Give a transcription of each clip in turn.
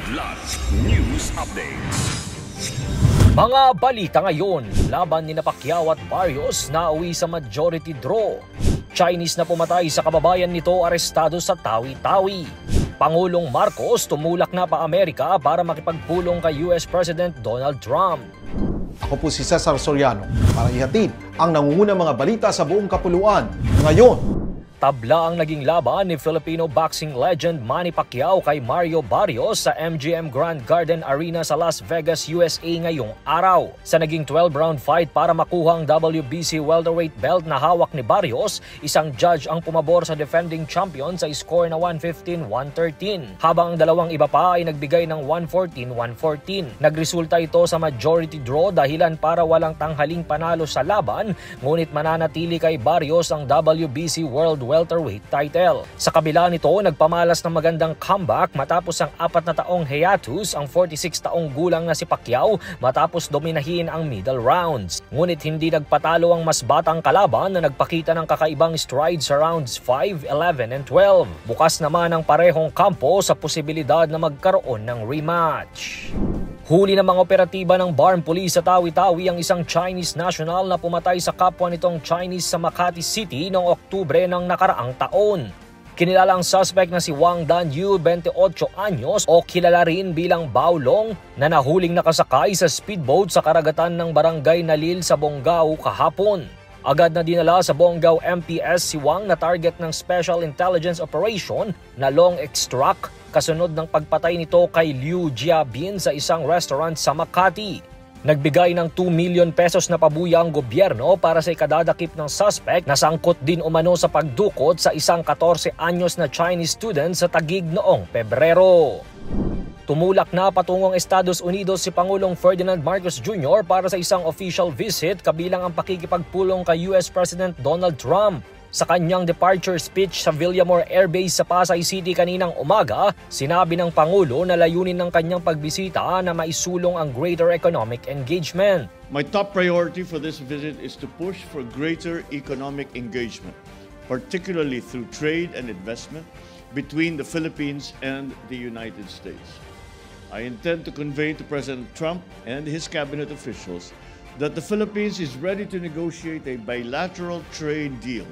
Kidlat News Updates. Mga balita ngayon, laban ni Pacquiao at Barrios na uwi sa majority draw. Chinese na pumatay sa kababayan nito arestado sa Tawi-Tawi. Pangulong Marcos tumulak na pa Amerika para makipagpulong kay US President Donald Trump. Ako po si Cesar Soriano para ihatid ang nangungunang mga balita sa buong kapuluan ngayon. Tabla ang naging laban ni Filipino boxing legend Manny Pacquiao kay Mario Barrios sa MGM Grand Garden Arena sa Las Vegas, USA ngayong araw. Sa naging 12-round fight para makuha ang WBC welterweight belt na hawak ni Barrios, isang judge ang pumabor sa defending champion sa score na 115-113, habang ang dalawang iba pa ay nagbigay ng 114-114. Nagresulta ito sa majority draw dahilan para walang tanghaling panalo sa laban, ngunit mananatili kay Barrios ang WBC World welterweight title. Sa kabila nito, nagpamalas ng magandang comeback matapos ang 4 na taong hiatus ang 46 taong gulang na si Pacquiao matapos dominahin ang middle rounds. Ngunit hindi nagpatalo ang mas batang kalaban na nagpakita ng kakaibang strides sa rounds 5, 11 and 12. Bukas naman ang parehong kampo sa posibilidad na magkaroon ng rematch. Huli ng mga operatiba ng Barm Police sa Tawi-Tawi ang isang Chinese national na pumatay sa kapwa nitong Chinese sa Makati City noong Oktubre ng nakaraang taon. Kinilala ang suspect na si Wang Danyu, 28 anyos o kilala rin bilang Baolong, na nahuling nakasakay sa speedboat sa karagatan ng Barangay Nalil sa Bonggao kahapon. Agad na dinala sa Bonggao MPS si Wang na target ng Special Intelligence Operation na long extract kasunod ng pagpatay nito kay Liu Jiabin sa isang restaurant sa Makati. Nagbigay ng 2 million pesos na pabuya ang gobyerno para sa ikadadakip ng suspect na sangkot din umano sa pagdukot sa isang 14 anyos na Chinese student sa Taguig noong Pebrero. Tumulak na patungong Estados Unidos si Pangulong Ferdinand Marcos Jr. para sa isang official visit kabilang ang pakikipagpulong kay US President Donald Trump. Sa kanyang departure speech sa Villamor Air Base sa Pasay City kaninang umaga, sinabi ng Pangulo na layunin ng kanyang pagbisita na maisulong ang greater economic engagement. My top priority for this visit is to push for greater economic engagement, particularly through trade and investment between the Philippines and the United States. I intend to convey to President Trump and his cabinet officials that the Philippines is ready to negotiate a bilateral trade deal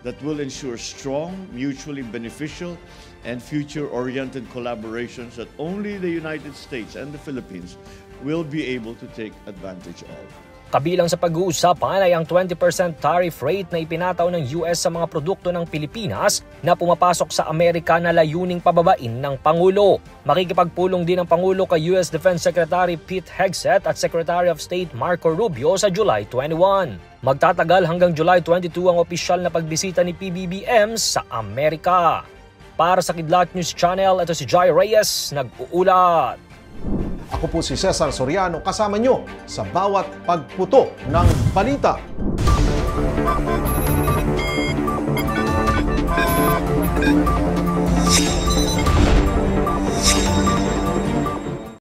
that will ensure strong, mutually beneficial, and future-oriented collaborations that only the United States and the Philippines will be able to take advantage of. Kabilang sa pag-uusapan ay ang 20% tariff rate na ipinataw ng US sa mga produkto ng Pilipinas na pumapasok sa Amerika na layuning pababain ng Pangulo. Makikipagpulong din ang Pangulo kay US Defense Secretary Pete Hegseth at Secretary of State Marco Rubio sa July 21. Magtatagal hanggang July 22 ang opisyal na pagbisita ni PBBM sa Amerika. Para sa Kidlat News Channel, ito si Jai Reyes, nag-uulat. Ako po si Cesar Soriano, kasama nyo sa bawat pagputo ng balita.